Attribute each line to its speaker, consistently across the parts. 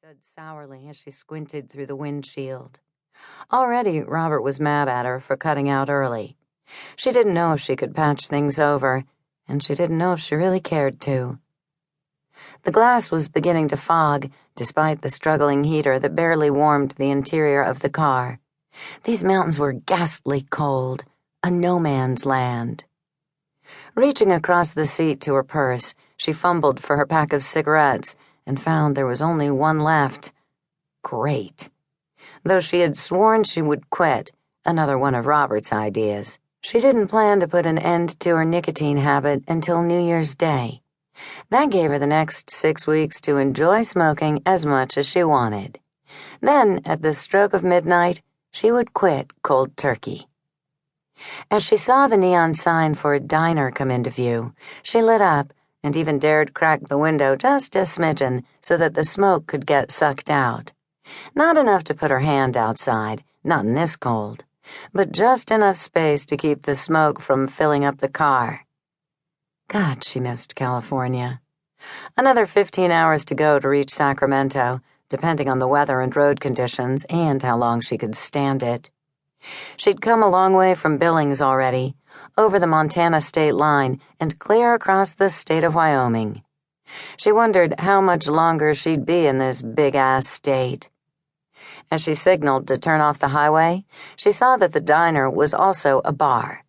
Speaker 1: said sourly as she squinted through the windshield. Already, Robert was mad at her for cutting out early. She didn't know if she could patch things over, and she didn't know if she really cared to. The glass was beginning to fog, despite the struggling heater that barely warmed the interior of the car. These mountains were ghastly cold, a no-man's land. Reaching across the seat to her purse, she fumbled for her pack of cigarettes and found there was only one left. Great. Though she had sworn she would quit, another one of Robert's ideas, she didn't plan to put an end to her nicotine habit until New Year's Day. That gave her the next 6 weeks to enjoy smoking as much as she wanted. Then, at the stroke of midnight, she would quit cold turkey. As she saw the neon sign for a diner come into view, she lit up and even dared crack the window just a smidgen so that the smoke could get sucked out. Not enough to put her hand outside, not in this cold, but just enough space to keep the smoke from filling up the car. God, she missed California. Another 15 hours to go to reach Sacramento, depending on the weather and road conditions and how long she could stand it. She'd come a long way from Billings already, over the Montana state line and clear across the state of Wyoming. She wondered how much longer she'd be in this big-ass state. As she signaled to turn off the highway, she saw that the diner was also a bar.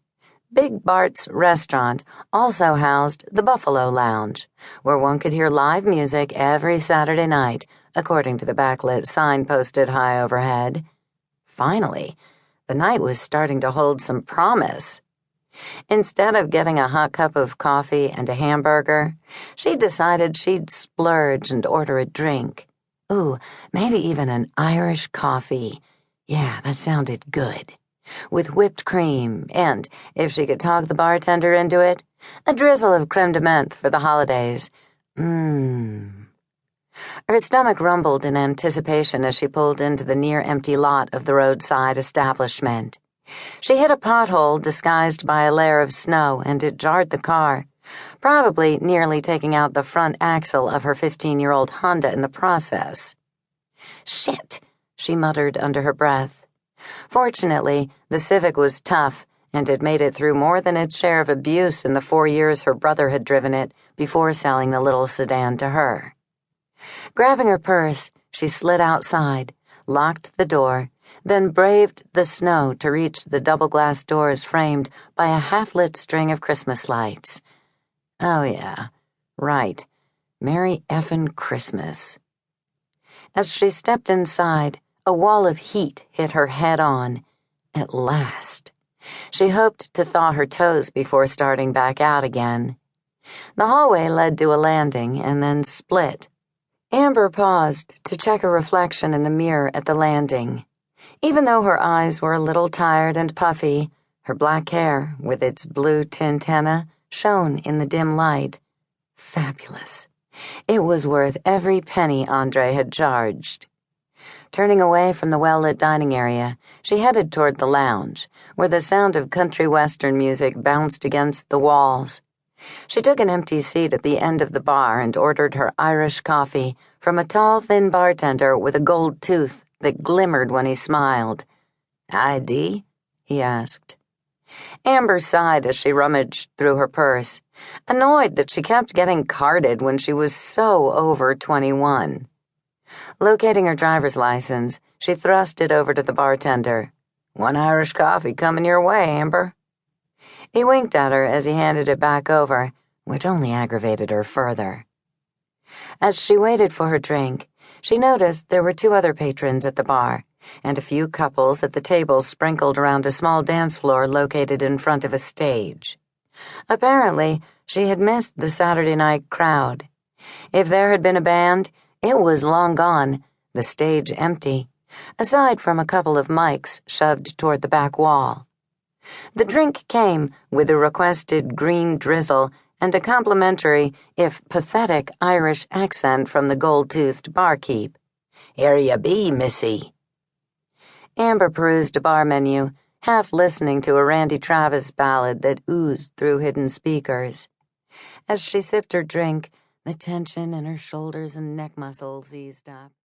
Speaker 1: Big Bart's restaurant also housed the Buffalo Lounge, where one could hear live music every Saturday night, according to the backlit sign posted high overhead. Finally, the night was starting to hold some promise. Instead of getting a hot cup of coffee and a hamburger, she decided she'd splurge and order a drink. Ooh, maybe even an Irish coffee. Yeah, that sounded good. With whipped cream and, if she could talk the bartender into it, a drizzle of creme de menthe for the holidays. Her stomach rumbled in anticipation as she pulled into the near-empty lot of the roadside establishment. She hit a pothole disguised by a layer of snow, and it jarred the car, probably nearly taking out the front axle of her 15-year-old Honda in the process. Shit, she muttered under her breath. Fortunately, the Civic was tough and had made it through more than its share of abuse in the 4 years her brother had driven it before selling the little sedan to her. Grabbing her purse, she slid outside, locked the door, then braved the snow to reach the double-glass doors framed by a half-lit string of Christmas lights. Oh yeah, right. Merry effin' Christmas. As she stepped inside, a wall of heat hit her head-on. At last. She hoped to thaw her toes before starting back out again. The hallway led to a landing and then split. Amber paused to check her reflection in the mirror at the landing. Even though her eyes were a little tired and puffy, her black hair, with its blue tint henna, shone in the dim light. Fabulous. It was worth every penny Andre had charged. Turning away from the well-lit dining area, she headed toward the lounge, where the sound of country western music bounced against the walls. She took an empty seat at the end of the bar and ordered her Irish coffee from a tall, thin bartender with a gold tooth that glimmered when he smiled. "ID?" he asked. Amber sighed as she rummaged through her purse, annoyed that she kept getting carded when she was so over 21. Locating her driver's license, she thrust it over to the bartender. "One Irish coffee coming your way, Amber." He winked at her as he handed it back over, which only aggravated her further. As she waited for her drink, she noticed there were 2 other patrons at the bar, and a few couples at the tables sprinkled around a small dance floor located in front of a stage. Apparently, she had missed the Saturday night crowd. If there had been a band, it was long gone, the stage empty, aside from a couple of mics shoved toward the back wall. The drink came with a requested green drizzle and a complimentary, if pathetic, Irish accent from the gold-toothed barkeep. "Here ya be, missy." Amber perused a bar menu, half listening to a Randy Travis ballad that oozed through hidden speakers. As she sipped her drink, the tension in her shoulders and neck muscles eased up.